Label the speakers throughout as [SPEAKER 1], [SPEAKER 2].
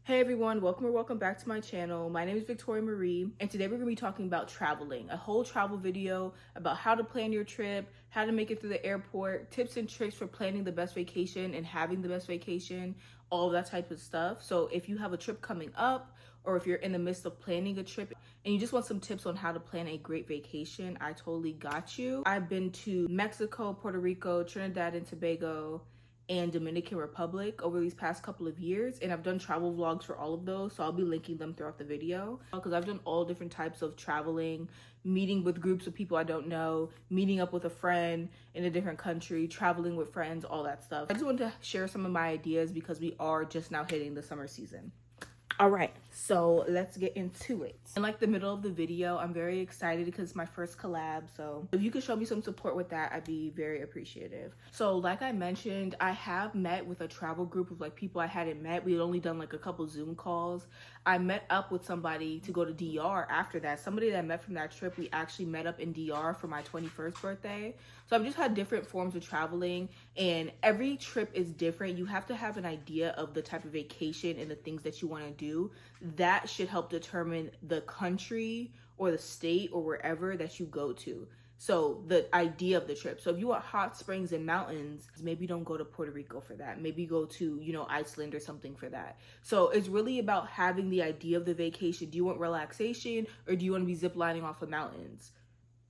[SPEAKER 1] Hey everyone, welcome or welcome back to my channel. My name is Victoria Marie, and today we're going to be talking about traveling. A whole travel video about how to plan your trip, how to make it through the airport, tips and tricks for planning the best vacation and having the best vacation, all of that type of stuff. So if you have a trip coming up, or if you're in the midst of planning a trip and you just want some tips on how to plan a great vacation, I totally got you. I've been to Mexico, Puerto Rico, Trinidad and Tobago, and Dominican Republic over these past couple of years, and I've done travel vlogs for all of those, so I'll be linking them throughout the video because I've done all different types of traveling, meeting with groups of people I don't know, meeting up with a friend in a different country, traveling with friends, all that stuff. I just wanted to share some of my ideas because we are just now hitting the summer season. All right, so let's get into it. In like the middle of the video, I'm very excited because it's my first collab. So if you could show me some support with that, I'd be very appreciative. So like I mentioned, I have met with a travel group of like people I hadn't met. We had only done like a couple Zoom calls. I met up with somebody to go to DR after that. Somebody that I met from that trip, we actually met up in DR for my 21st birthday. So I've just had different forms of traveling, and every trip is different. You have to have an idea of the type of vacation and the things that you want to do. That should help determine the country or the state or wherever that you go to. So the idea of the trip. So if you want hot springs and mountains, maybe don't go to Puerto Rico for that. Maybe go to, Iceland or something for that. So it's really about having the idea of the vacation. Do you want relaxation or do you want to be ziplining off of mountains?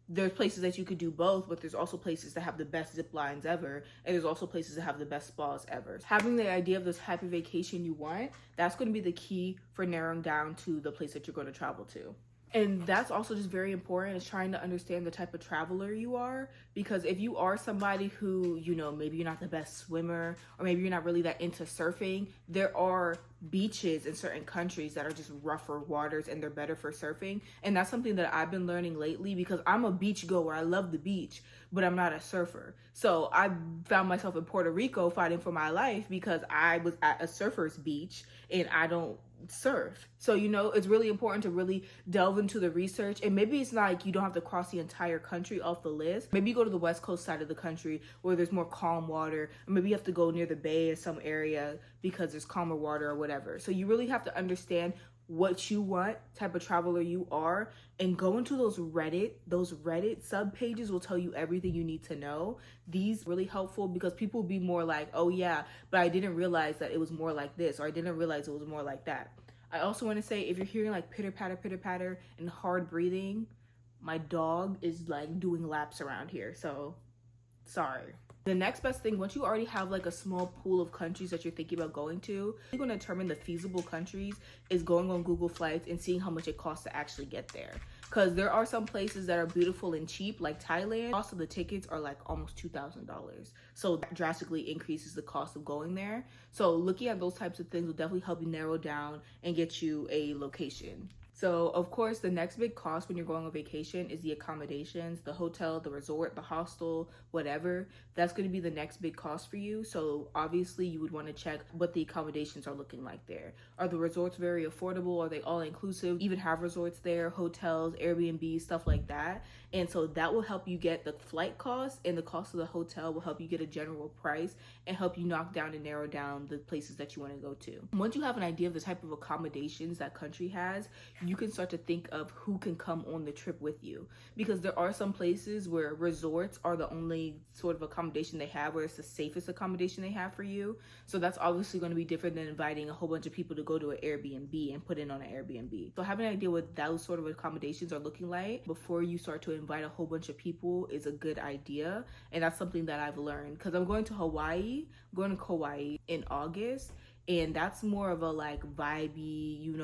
[SPEAKER 1] There's places that you could do both, but there's also places that have the best zip lines ever, and there's also places that have the best spas ever. Having the idea of the type of vacation you want, that's going to be the key for narrowing down to the place that you're going to travel to. And that's also just very important, is trying to understand the type of traveler you are, because if you are somebody who, maybe you're not the best swimmer, or maybe you're not really that into surfing, there are beaches in certain countries that are just rougher waters and they're better for surfing. And that's something that I've been learning lately because I'm a beach goer. I love the beach, but I'm not a surfer. So I found myself in Puerto Rico fighting for my life because I was at a surfer's beach and I don't surf. So it's really important to really delve into the research, and maybe it's not like you don't have to cross the entire country off the list. Maybe you go to the west coast side of the country where there's more calm water, or maybe you have to go near the bay or some area because there's calmer water or whatever. So you really have to understand what you want, type of traveler you are, and go into those Reddit sub pages will tell you everything you need to know. These really helpful because people will be more like, oh yeah, but I didn't realize that it was more like this, or I didn't realize it was more like that. I also want to say, if you're hearing like pitter patter and hard breathing, my dog is like doing laps around here, so sorry. The next best thing, once you already have like a small pool of countries that you're thinking about going to, you're going to determine the feasible countries is going on Google Flights and seeing how much it costs to actually get there. Because there are some places that are beautiful and cheap, like Thailand. Also, the tickets are like almost $2,000. So that drastically increases the cost of going there. So looking at those types of things will definitely help you narrow down and get you a location. So, of course, the next big cost when you're going on vacation is the accommodations, the hotel, the resort, the hostel, whatever. That's going to be the next big cost for you. So, obviously, you would want to check what the accommodations are looking like there. Are the resorts very affordable? Are they all inclusive? Even have resorts there, hotels, Airbnb, stuff like that. And so that will help you get the flight cost, and the cost of the hotel will help you get a general price and help you knock down and narrow down the places that you want to go to. Once you have an idea of the type of accommodations that country has, you can start to think of who can come on the trip with you, because there are some places where resorts are the only sort of accommodation they have, where it's the safest accommodation they have for you. So that's obviously going to be different than inviting a whole bunch of people to go to an Airbnb and put in on an Airbnb. So having an idea what those sort of accommodations are looking like before you start to invite a whole bunch of people is a good idea. And that's something that I've learned because I'm going to Hawaii. I'm going to Kauai in August, and that's more of a like vibey,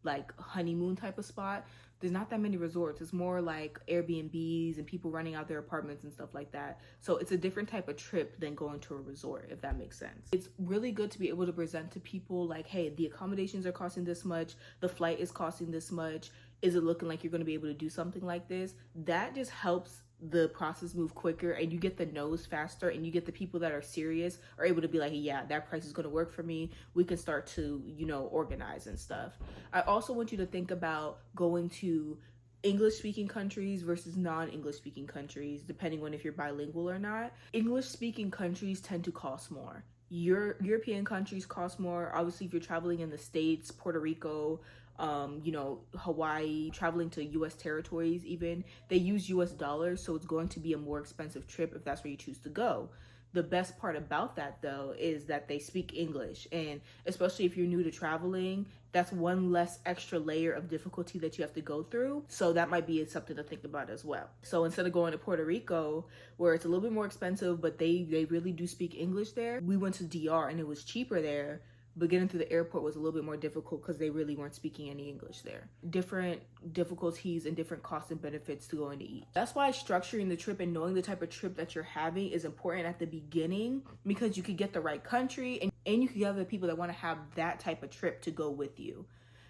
[SPEAKER 1] like honeymoon type of spot. There's not that many resorts. It's more like Airbnbs and people renting out their apartments and stuff like that. So it's a different type of trip than going to a resort, if that makes sense. It's really good to be able to present to people like, hey, the accommodations are costing this much, the flight is costing this much. Is it looking like you're going to be able to do something like this? That just helps the process move quicker, and you get the no's faster, and you get the people that are serious are able to be like, yeah, that price is going to work for me. We can start to, organize and stuff. I also want you to think about going to English speaking countries versus non-English speaking countries, depending on if you're bilingual or not. English speaking countries tend to cost more. European countries cost more. Obviously, if you're traveling in the States, Puerto Rico, Hawaii, traveling to US territories even, they use US dollars, so it's going to be a more expensive trip if that's where you choose to go. The best part about that though is that they speak English, and especially if you're new to traveling, that's one less extra layer of difficulty that you have to go through. So that might be something to think about as well. So instead of going to Puerto Rico, where it's a little bit more expensive, but they really do speak English there, we went to DR and it was cheaper there. But getting through the airport was a little bit more difficult because they really weren't speaking any English there. Different difficulties and different costs and benefits to going to each. That's why structuring the trip and knowing the type of trip that you're having is important at the beginning, because you could get the right country and you could get other people that want to have that type of trip to go with you.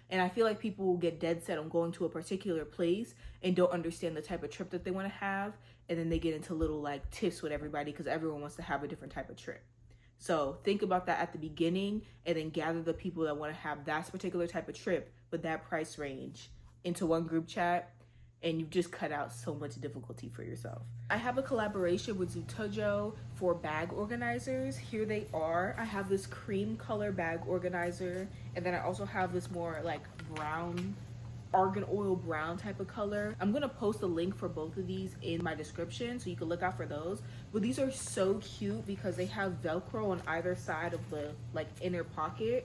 [SPEAKER 1] And I feel like people will get dead set on going to a particular place and don't understand the type of trip that they want to have. And then they get into little like tiffs with everybody because everyone wants to have a different type of trip. So think about that at the beginning and then gather the people that want to have that particular type of trip with that price range into one group chat, and you've just cut out so much difficulty for yourself. I have a collaboration with Zutojo for bag organizers. Here they are. I have this cream color bag organizer, and then I also have this more like brown, argan oil brown type of color. I'm gonna post a link for both of these in my description so you can look out for those. But these are so cute because they have Velcro on either side of the like inner pocket,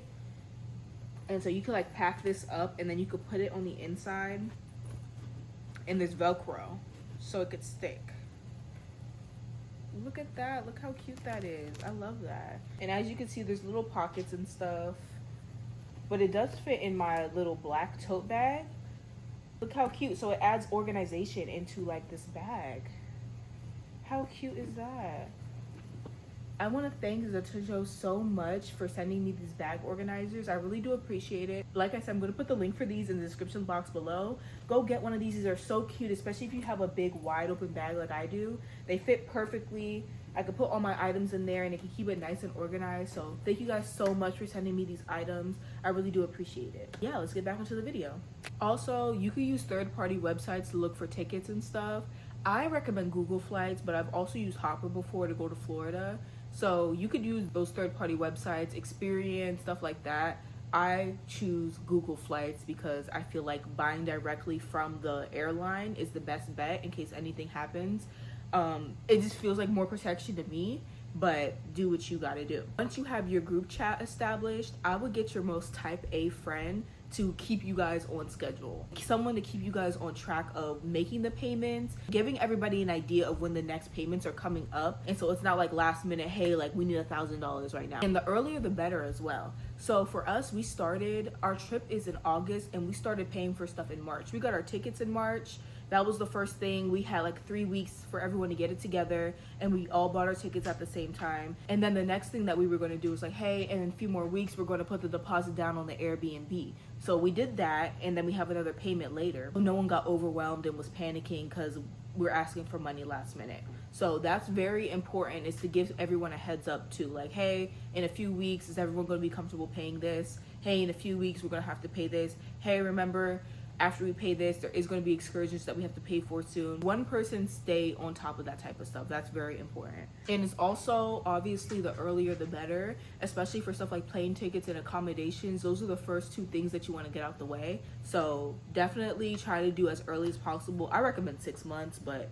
[SPEAKER 1] and so you can like pack this up and then you could put it on the inside, and there's Velcro so it could stick. Look at that, look how cute that is. I love that. And as you can see, there's little pockets and stuff, but it does fit in my little black tote bag. Look how cute. So it adds organization into like this bag. How cute is that? I want to thank Zutojo so much for sending me these bag organizers. I really do appreciate it. Like I said, I'm going to put the link for these in the description box below. Go get one of these. These are so cute, especially if you have a big wide open bag like I do. They fit perfectly. I could put all my items in there and it can keep it nice and organized. So thank you guys so much for sending me these items. I really do appreciate it. Yeah, let's get back into the video. Also, you can use third-party websites to look for tickets and stuff. I recommend Google Flights, but I've also used Hopper before to go to Florida. So you could use those third-party websites, Experian, stuff like that. I choose Google Flights because I feel like buying directly from the airline is the best bet in case anything happens. It just feels like more protection to me, but do what you gotta do. Once you have your group chat established, I would get your most type A friend to keep you guys on schedule. Someone to keep you guys on track of making the payments, giving everybody an idea of when the next payments are coming up. And so it's not like last minute, hey, like we need $1,000 right now. And the earlier the better as well. So for us, our trip is in August and we started paying for stuff in March. We got our tickets in March. That was the first thing. We had like 3 weeks for everyone to get it together, and we all bought our tickets at the same time. And then the next thing that we were going to do was like, hey, in a few more weeks, we're going to put the deposit down on the Airbnb. So we did that, and then we have another payment later. No one got overwhelmed and was panicking because we're asking for money last minute. So that's very important, is to give everyone a heads up too. Like, hey, in a few weeks, is everyone going to be comfortable paying this? Hey, in a few weeks, we're going to have to pay this. Hey, remember, after we pay this, there is going to be excursions that we have to pay for soon. One person stay on top of that type of stuff. That's very important. And it's also, obviously, the earlier the better, especially for stuff like plane tickets and accommodations. Those are the first two things that you want to get out the way. So definitely try to do as early as possible. I recommend 6 months, but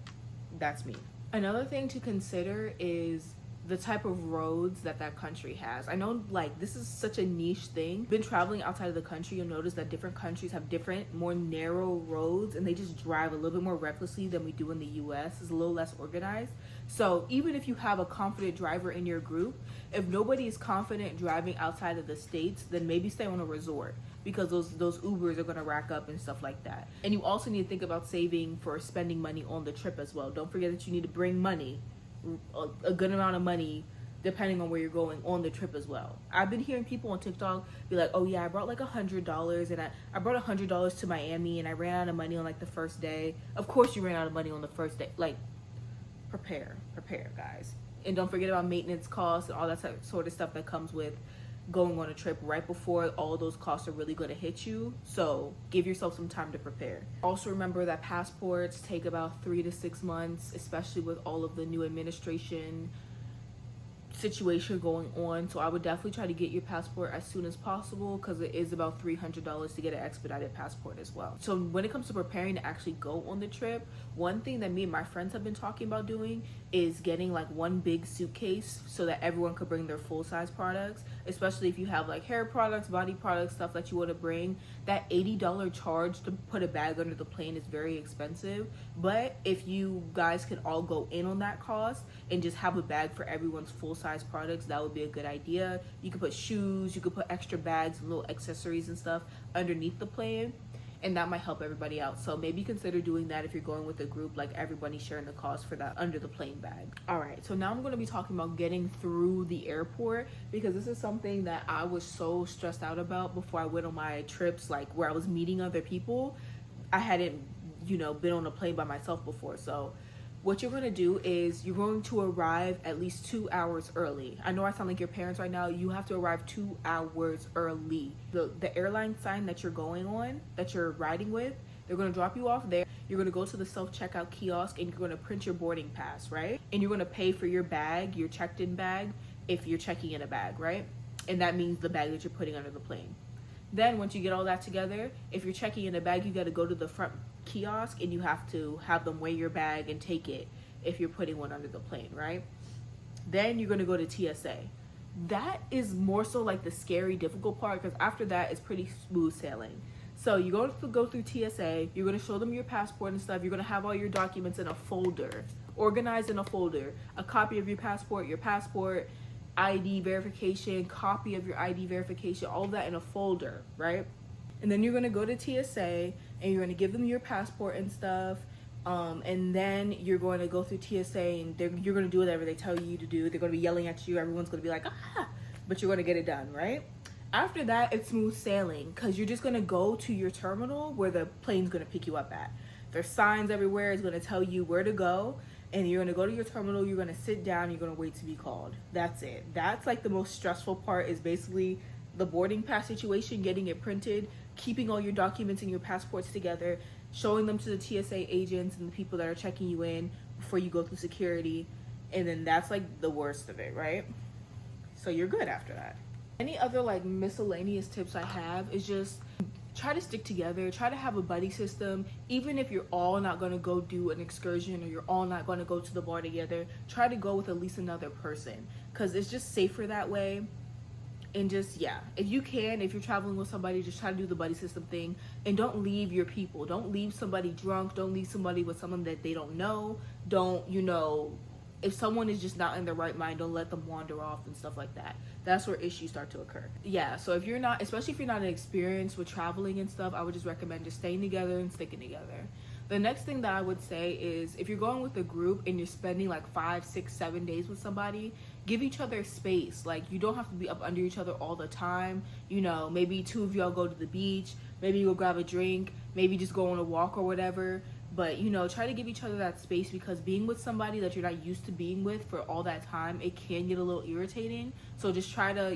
[SPEAKER 1] that's me. Another thing to consider is the type of roads that country has. I know like this is such a niche thing. Been traveling outside of the country, you'll notice that different countries have different, more narrow roads, and they just drive a little bit more recklessly than we do in the US. It's a little less organized. So even if you have a confident driver in your group, if nobody is confident driving outside of the States, then maybe stay on a resort, because those Ubers are gonna rack up and stuff like that. And you also need to think about saving for spending money on the trip as well. Don't forget that you need to bring money, a good amount of money, depending on where you're going on the trip as well. I've been hearing people on TikTok be like, oh yeah, I brought like $100 and I brought $100 to Miami and I ran out of money on like the first day. Of course you ran out of money on the first day. Like, prepare guys. And don't forget about maintenance costs and all that sort of stuff that comes with going on a trip right before all those costs are really going to hit you. So give yourself some time to prepare. Also remember that passports take about 3 to 6 months, especially with all of the new administration situation going on, so I would definitely try to get your passport as soon as possible, because it is about $300 to get an expedited passport as well. So when it comes to preparing to actually go on the trip, one thing that me and my friends have been talking about doing is getting like one big suitcase so that everyone could bring their full-size products, especially if you have like hair products, body products, stuff that you want to bring. That $80 charge to put a bag under the plane is very expensive, but if you guys can all go in on that cost and just have a bag for everyone's full-size products, that would be a good idea. You could put shoes, you could put extra bags and little accessories and stuff underneath the plane, and that might help everybody out. So maybe consider doing that if you're going with a group, like everybody sharing the cost for that under the plane bag. All right, so now I'm going to be talking about getting through the airport, because this is something that I was so stressed out about before I went on my trips, like where I was meeting other people. I hadn't, been on a plane by myself before. So what you're going to do is you're going to arrive at least 2 hours early. I know I sound like your parents right now. You have to arrive 2 hours early. The airline sign that you're going on, that you're riding with, they're going to drop you off there. You're going to go to the self-checkout kiosk and you're going to print your boarding pass, right? And you're going to pay for your bag, your checked-in bag, if you're checking in a bag, right? And that means the bag that you're putting under the plane. Then once you get all that together, if you're checking in a bag, you got to go to the front kiosk and you have to have them weigh your bag and take it if you're putting one under the plane, right? Then you're going to go to TSA. That is more so like the scary, difficult part, because after that it's pretty smooth sailing. So you're going to go through TSA, you're going to show them your passport and stuff, you're going to have all your documents in a folder, organized in a folder, a copy of your passport, ID verification, copy of your ID verification, all that in a folder, right? And then you're going to go to TSA and you're going to give them your passport and stuff. And then you're going to go through TSA and you're going to do whatever they tell you to do. They're going to be yelling at you. Everyone's going to be like, ah, but you're going to get it done, right? After that, it's smooth sailing, because you're just going to go to your terminal where the plane's going to pick you up at. There's signs everywhere. It's going to tell you where to go. And you're going to go to your terminal, you're going to sit down, you're going to wait to be called. That's it. That's like the most stressful part, is basically the boarding pass situation, getting it printed, keeping all your documents and your passports together, showing them to the TSA agents and the people that are checking you in before you go through security. And then that's like the worst of it, right? So you're good after that. Any other like miscellaneous tips I have is just try to stick together, try to have a buddy system. Even if you're all not going to go do an excursion or you're all not going to go to the bar together, try to go with at least another person, because it's just safer that way. And just, yeah, if you're traveling with somebody, just try to do the buddy system thing, and don't leave your people. Don't leave somebody drunk. Don't leave somebody with someone that they don't know. Don't, if someone is just not in their right mind, don't let them wander off and stuff like that. That's where issues start to occur. Yeah, so if you're not, especially if you're not experienced with traveling and stuff, I would just recommend just staying together and sticking together. The next thing that I would say is, if you're going with a group and you're spending like 5, 6, 7 days with somebody, give each other space. Like, you don't have to be up under each other all the time. Maybe 2 of y'all go to the beach, maybe you go grab a drink, maybe just go on a walk or whatever. But, try to give each other that space, because being with somebody that you're not used to being with for all that time, it can get a little irritating. So just try to,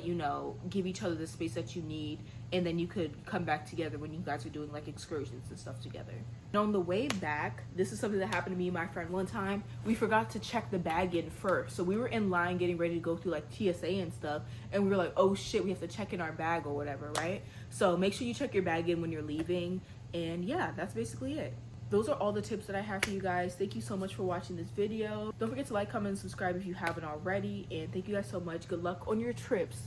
[SPEAKER 1] give each other the space that you need, and then you could come back together when you guys are doing like excursions and stuff together. And on the way back, this is something that happened to me and my friend one time. We forgot to check the bag in first. So we were in line getting ready to go through like TSA and stuff, and we were like, oh shit, we have to check in our bag or whatever, right? So make sure you check your bag in when you're leaving. And yeah, that's basically it. Those are all the tips that I have for you guys. Thank you so much for watching this video. Don't forget to like, comment, and subscribe if you haven't already. And thank you guys so much. Good luck on your trips.